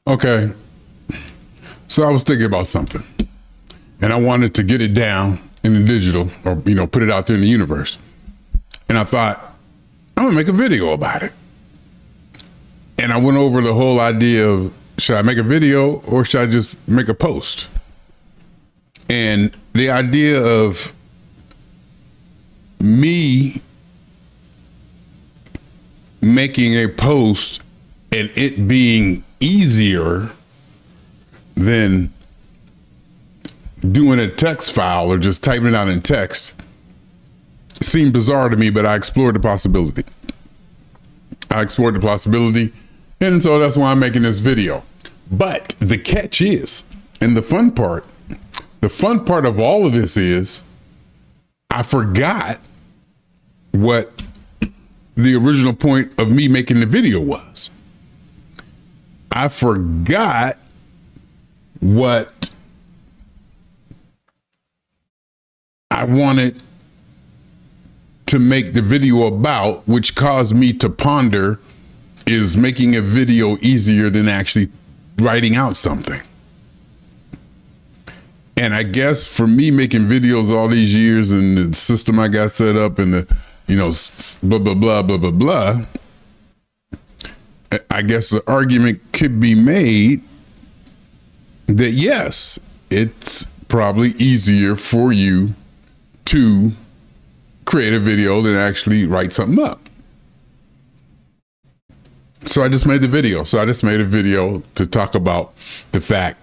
Okay. So I was thinking about something and I wanted to get it down in the digital or, put it out there in the universe. And I thought, I'm gonna make a video about it. And I went over the whole idea of, should I make a video or should I just make a post? And the idea of me making a post and it being easier than doing a text file or just typing it out in text seemed bizarre to me, but I explored the possibility. And so that's why I'm making this video. But the catch is, and the fun part of all of this is, I forgot what the original point of me making the video was. I forgot what I wanted to make the video about, which caused me to ponder, is making a video easier than actually writing out something. And I guess for me making videos all these years and the system I got set up and the, blah, blah, blah, blah, blah, blah, I guess the argument could be made that yes, it's probably easier for you to create a video than actually write something up. So I just made the video. So I just made a video to talk about the fact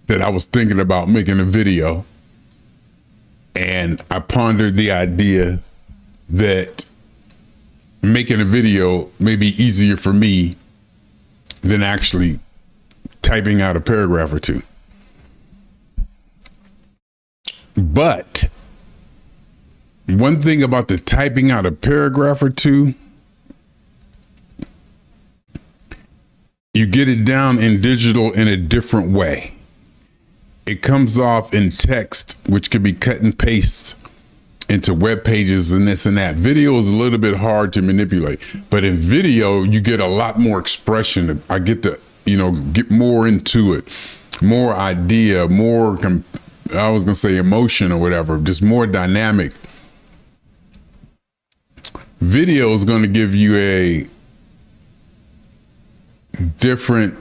that I was thinking about making a video. And I pondered the idea that making a video may be easier for me than actually typing out a paragraph or two. But one thing about the typing out a paragraph or two, you get it down in digital in a different way. It comes off in text, which could be cut and paste into web pages and this and that. Video is a little bit hard to manipulate, but in video, you get a lot more expression. I get to, get more into it, more idea, more, I was going to say emotion or whatever, just more dynamic. Video is going to give you a different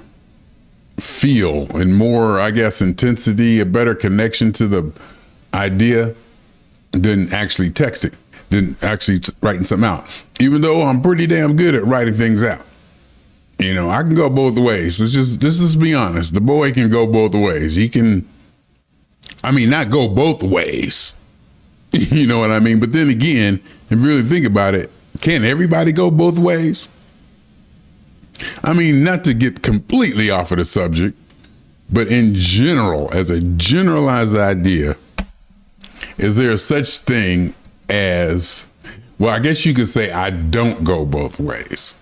feel and more, I guess, intensity, a better connection to the idea than actually texting, than actually writing something out. Even though I'm pretty damn good at writing things out. I can go both ways. Let's just be honest. The boy can go both ways. He can, not go both ways. You know what I mean? But then again, if you really think about it, can everybody go both ways? Not to get completely off of the subject, but in general, as a generalized idea, is there such thing as, well, I guess you could say I don't go both ways.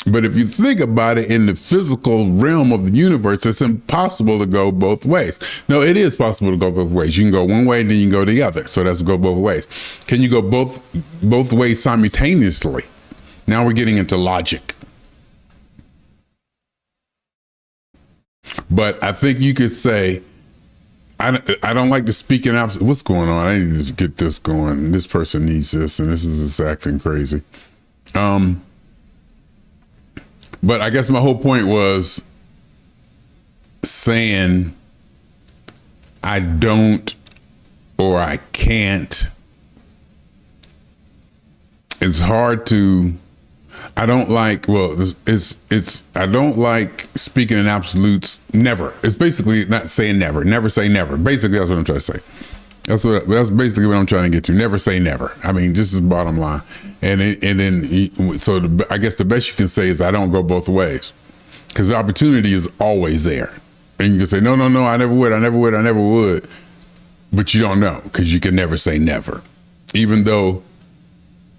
But if you think about it in the physical realm of the universe, it's impossible to go both ways. No, it is possible to go both ways. You can go one way, then you can go the other. So that's go both ways. Can you go both ways simultaneously? Now we're getting into logic. But I think you could say, I don't like to speak in absolute. What's going on? I need to get this going. This person needs this, and this is just acting crazy. But I guess my whole point was saying I don't or I can't. It's hard to. I don't like. Well, I don't like speaking in absolutes. Never. It's basically not saying never. Never say never. Basically, that's what I'm trying to say. That's basically what I'm trying to get to. Never say never. Just as bottom line. And then I guess the best you can say is I don't go both ways, because the opportunity is always there. And you can say, no, I never would. But you don't know, because you can never say never. Even though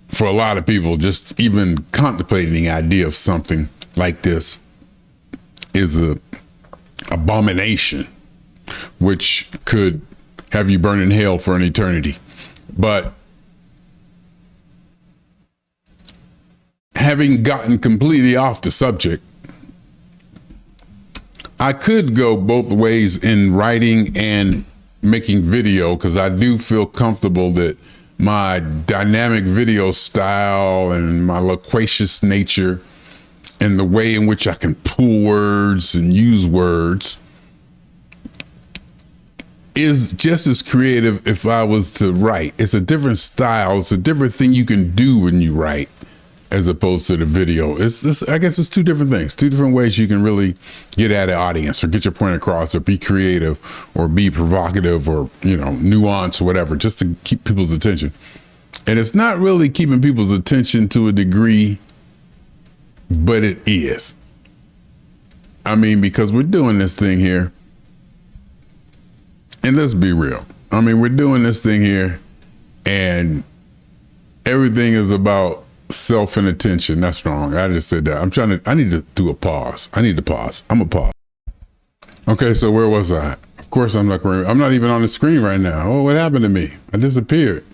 for a lot of people, just even contemplating the idea of something like this is a abomination, which could have you burn in hell for an eternity. But having gotten completely off the subject, I could go both ways in writing and making video, because I do feel comfortable that my dynamic video style and my loquacious nature and the way in which I can pull words and use words is just as creative if I was to write. It's a different style. It's a different thing you can do when you write as opposed to the video. I guess it's two different things, two different ways you can really get at an audience or get your point across or be creative or be provocative or, nuance or whatever, just to keep people's attention. And it's not really keeping people's attention to a degree, but it is. I mean, because we're doing this thing here, and let's be real. I mean, we're doing this thing here and everything is about self and attention. That's wrong. I just said that. I need to do a pause. I need to pause. I'm a pause. Okay, so where was I? Of course, I'm not even on the screen right now. Oh, what happened to me? I disappeared.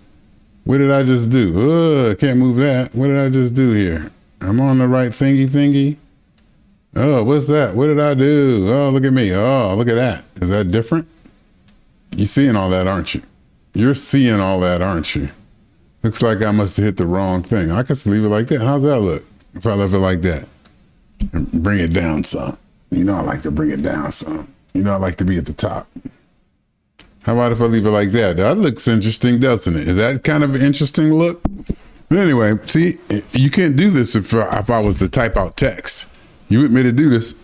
What did I just do? I can't move that. What did I just do here? I'm on the right thingy. Oh, what's that? What did I do? Oh, look at me. Oh, look at that. Is that different? You're seeing all that, aren't you? You're seeing all that, aren't you? Looks like I must have hit the wrong thing. I could leave it like that. How's that look? If I left it like that and bring it down some. I like to bring it down some. I like to be at the top. How about if I leave it like that? That looks interesting, doesn't it? Is that kind of an interesting look? But anyway, see, you can't do this if I was to type out text. You want me to do this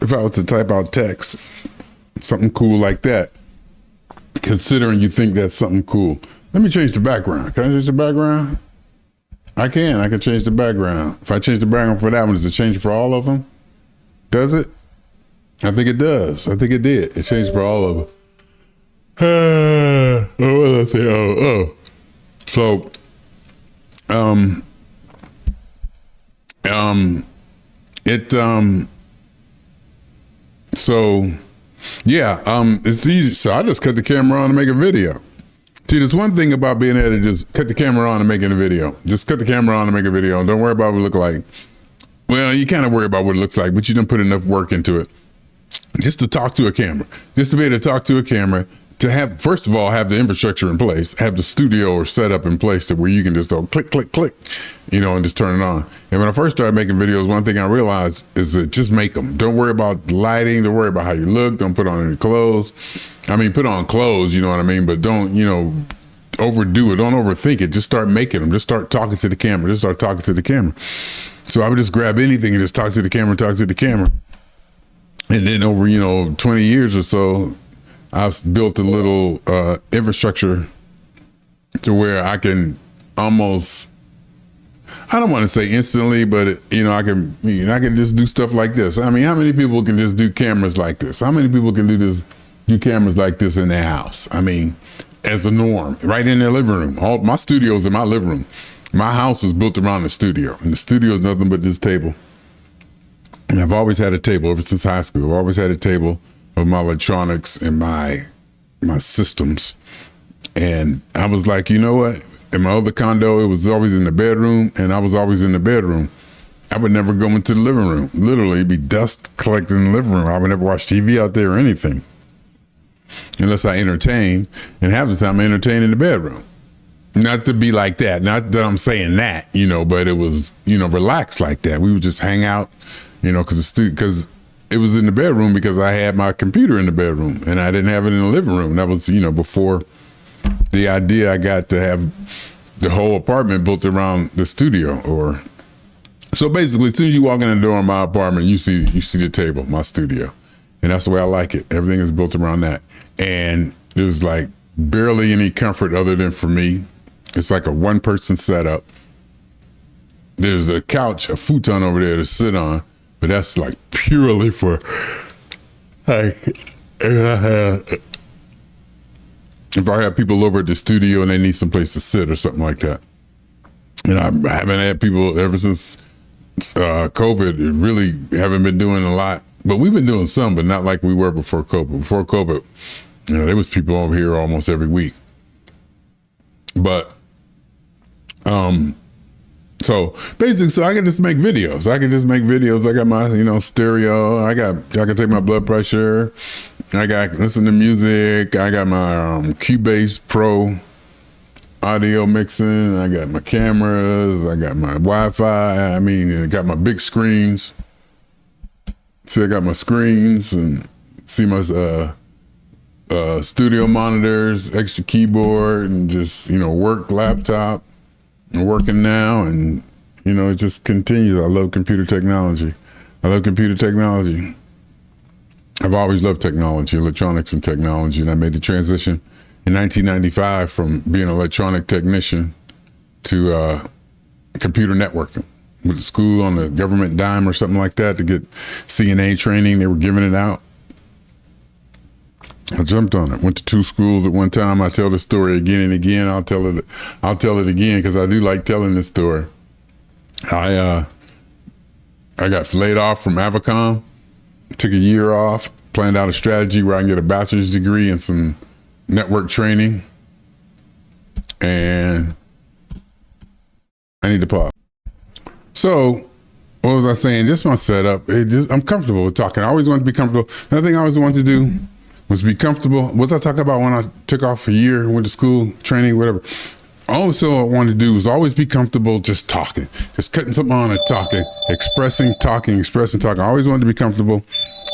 if I was to type out text, something cool like that, considering you think that's something cool. Let me change the background. Can I change the background? I can change the background. If I change the background for that one, does it change for all of them? Does it? I think it does. I think it did. It changed for all of them. What did I say? So, it's easy. So I just cut the camera on and make a video. See, there's one thing about being able to just cut the camera on and making a video. Just cut the camera on and make a video. And don't worry about what it look like. Well, you kind of worry about what it looks like, but you don't put enough work into it. Just to talk to a camera. Just to be able to talk to a camera. To have, first of all, have the infrastructure in place. Have the studio or setup in place to where you can just go click, click, click, and just turn it on. And when I first started making videos, one thing I realized is that just make them. Don't worry about lighting. Don't worry about how you look. Don't put on any clothes. I mean, put on clothes, you know what I mean? But don't, overdo it. Don't overthink it. Just start making them. Just start talking to the camera. Just start talking to the camera. So I would just grab anything and just talk to the camera. And then over, 20 years or so, I've built a little infrastructure to where I can almost, I don't want to say instantly, but I can just do stuff like this. I mean, how many people can just do cameras like this? How many people can do cameras like this in their house? I mean, as a norm, right in their living room. All my studio's in my living room. My house is built around the studio, and the studio is nothing but this table. And I've always had a table ever since high school. I've always had a table of my electronics and my systems. And I was like, you know what? In my other condo, it was always in the bedroom, and I was always in the bedroom. I would never go into the living room. Literally, it'd be dust collected in the living room. I would never watch TV out there or anything. Unless I entertain, and half the time I entertain in the bedroom. Not to be like that. Not that I'm saying that, but it was, relaxed like that. We would just hang out, because it was in the bedroom because I had my computer in the bedroom and I didn't have it in the living room. That was, before the idea I got to have the whole apartment built around the studio. So basically, as soon as you walk in the door of my apartment, you see the table, my studio. And that's the way I like it. Everything is built around that. And there's like barely any comfort other than for me. It's like a one-person setup. There's a couch, a futon over there to sit on, but that's like purely for if I have people over at the studio and they need some place to sit or something like that. And I haven't had people ever since COVID. Really haven't been doing a lot, but we've been doing some, but not like we were before COVID. Before COVID, there was people over here almost every week. But So basically, so I can just make videos. I got my, stereo. I can take my blood pressure. I got listen to music. I got my Cubase Pro audio mixing. I got my cameras. I got my Wi-Fi. I got my big screens. See, I got my screens and see my studio monitors, extra keyboard, and just work laptop. I'm working now, and it just continues. I love computer technology. I've always loved technology, electronics and technology, and I made the transition in 1995 from being an electronic technician to computer networking. Went to school on a government dime or something like that to get CNA training. They were giving it out. I jumped on it. Went to 2 schools at one time. I tell the story again and again. I'll tell it again because I do like telling this story. I got laid off from Avacom. Took a year off. Planned out a strategy where I can get a bachelor's degree and some network training. And I need to pause. So, what was I saying? Just my setup. I'm comfortable with talking. I always wanted to be comfortable. Another thing I always wanted to do was be comfortable. What I talk about when I took off a year, went to school, training, whatever. Also, I wanted to do was always be comfortable just talking, just cutting something on and talking, expressing. I always wanted to be comfortable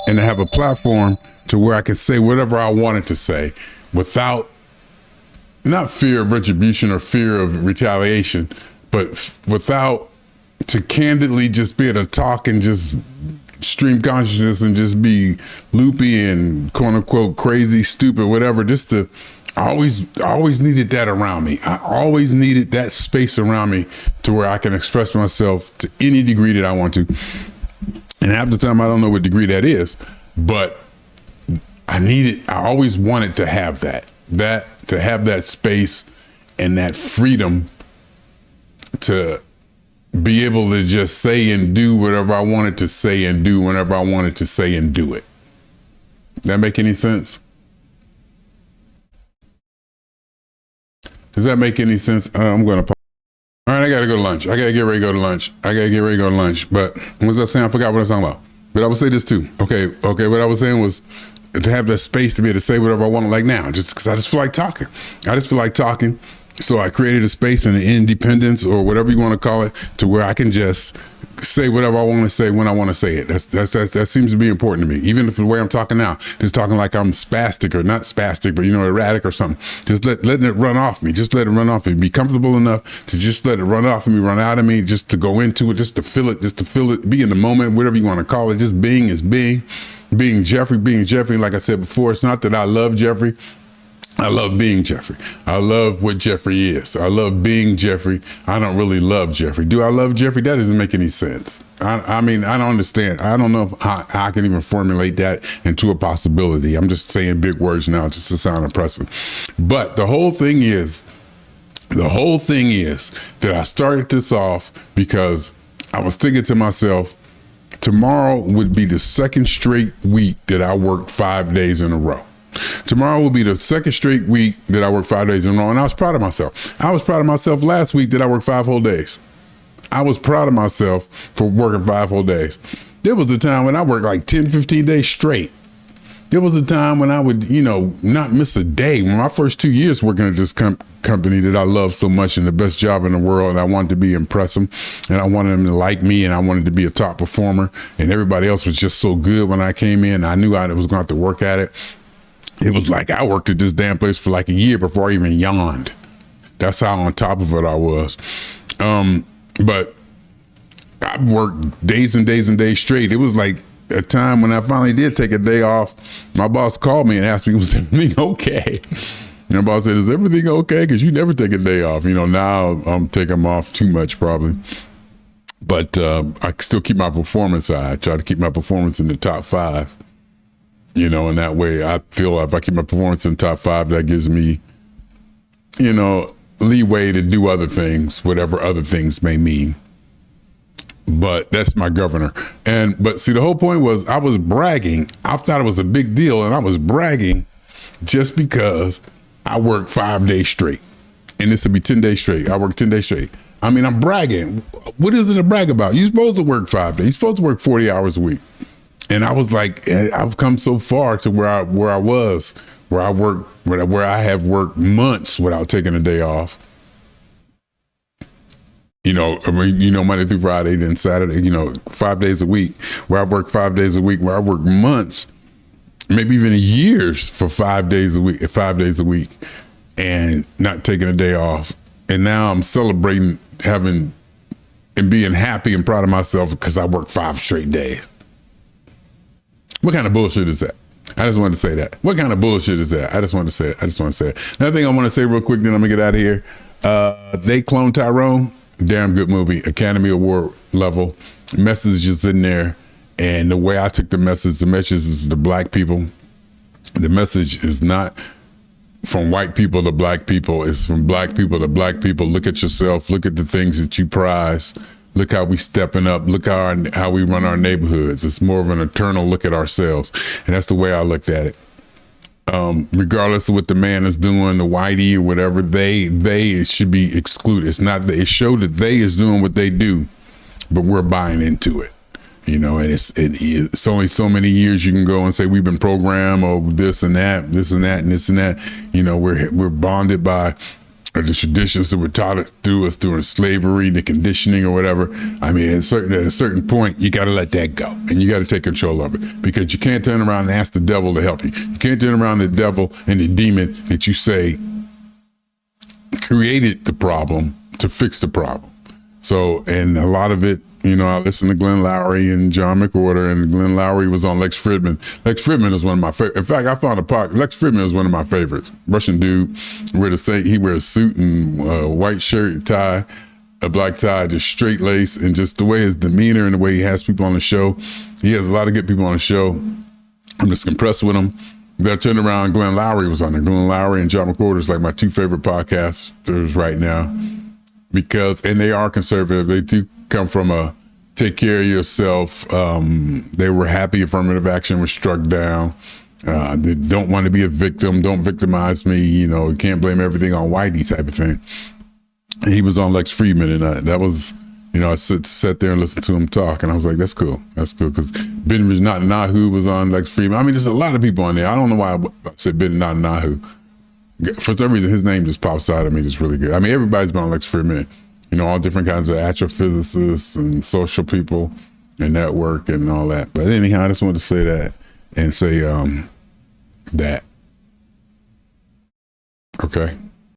and to have a platform to where I could say whatever I wanted to say without, not fear of retribution or fear of retaliation, but without, to candidly just be able to talk and just stream consciousness and just be loopy and quote unquote crazy, stupid, whatever. I always needed that around me. I always needed that space around me to where I can express myself to any degree that I want to. And half the time I don't know what degree that is, but I always wanted to have to have that space and that freedom to be able to just say and do whatever I wanted to say and do whenever I wanted to say and do it. That make any sense? Does that make any sense? I'm going to pause. All right, I got to go to lunch. I got to get ready to go to lunch. But what was I saying? I forgot what I was talking about. But I would say this too. Okay. What I was saying was to have that space to be able to say whatever I want like now, just because I just feel like talking. So I created a space and an independence or whatever you want to call it to where I can just say whatever I want to say when I want to say it. That seems to be important to me. Even if the way I'm talking now, just talking like I'm spastic or not spastic, but erratic or something. Just letting it run off me. Just let it run off me. Be comfortable enough to just let it run off of me, run out of me, just to go into it, just to feel it, be in the moment, whatever you want to call it. Just being is being. Being Jeffrey. Like I said before, it's not that I love Jeffrey. I love being Jeffrey. I love what Jeffrey is. I love being Jeffrey. I don't really love Jeffrey. Do I love Jeffrey? That doesn't make any sense. I don't understand. I don't know how I can even formulate that into a possibility. I'm just saying big words now just to sound impressive. But the whole thing is that I started this off because I was thinking to myself, tomorrow would be the second straight week that I work 5 days in a row. Tomorrow will be the second straight week that I work 5 days in a row, and I was proud of myself. I was proud of myself last week that I worked 5 whole days. I was proud of myself for working 5 whole days. There was a time when I worked like 10, 15 days straight. There was a time when I would, not miss a day. When my first 2 years working at this company that I love so much and the best job in the world, and I wanted to be impressive, and I wanted them to like me, and I wanted to be a top performer, and everybody else was just so good when I came in. I knew I was going to have to work at it. It was like I worked at this damn place for like a year before I even yawned. That's how on top of it I was. But I worked days and days and days straight. It was like a time when I finally did take a day off. My boss called me and asked me, was everything okay? And my boss said, is everything okay? Because you never take a day off. Now I'm taking them off too much probably. But I still keep my performance high. I try to keep my performance in the top 5. And that way I feel if I keep my performance in the top 5, that gives me, leeway to do other things, whatever other things may mean. But that's my governor. But see, the whole point was I was bragging. I thought it was a big deal, and I was bragging just because I worked 5 days straight. And this would be 10 days straight. I worked 10 days straight. I mean, I'm bragging. What is it to brag about? You're supposed to work 5 days. You're supposed to work 40 hours a week. And I was like, I've come so far to where I have worked months without taking a day off. Monday through Friday, then Saturday, 5 days a week, where I work 5 days a week, where I work months, maybe even years for 5 days a week, and not taking a day off. And now I'm celebrating having and being happy and proud of myself because I worked 5 straight days. What kind of bullshit is that? I just wanted to say that. What kind of bullshit is that? I just wanted to say it. Another thing I want to say real quick, then I'm gonna get out of here. They cloned Tyrone. Damn good movie, Academy Award level. Messages in there, and the way I took the message is to black people. The message is not from white people to black people. It's from black people to black people. Look at yourself. Look at the things that you prize. Look how we stepping up. Look how we run our neighborhoods. It's more of an eternal look at ourselves, and that's the way I looked at it. Regardless of what the man is doing, the whitey or whatever, they should be excluded. It's not that it showed that they is doing what they do, but we're buying into it, and it's only so many years you can go and say we've been programmed or this and that, we're bonded by the traditions that were taught through us during slavery, the conditioning or whatever. I mean, at a certain point, you got to let that go, and you got to take control of it, because you can't turn around and ask the devil to help you. You can't turn around the devil and the demon that you say created the problem to fix the problem. So, and a lot of it, I listened to Glenn Lowry and John McWhorter, and Glenn Lowry was on Lex Fridman. Lex Fridman is one of my favorite. In fact, I found Lex Fridman is one of my favorites. Russian dude, he wears a suit and white shirt and tie, a black tie, just straight lace, and just the way his demeanor and the way he has people on the show. He has a lot of good people on the show. I'm just impressed with him. Then I turned around, Glenn Lowry was on there. Glenn Lowry and John McWhorter is like my 2 favorite podcasters right now, and they are conservative. They do come from a take care of yourself. They were happy affirmative action was struck down. They don't want to be a victim. Don't victimize me. You can't blame everything on whitey type of thing. And he was on Lex Fridman, and that was, I sat there and listened to him talk, and I was like, that's cool. That's cool, because Ben Netanyahu was on Lex Fridman. I mean, there's a lot of people on there. I don't know why I said Ben Netanyahu. For some reason, his name just pops out at me. It's really good. I mean, everybody's been on Lex Fridman. All different kinds of astrophysicists and social people and network and all that. But anyhow, I just wanted to say that and say that. Okay.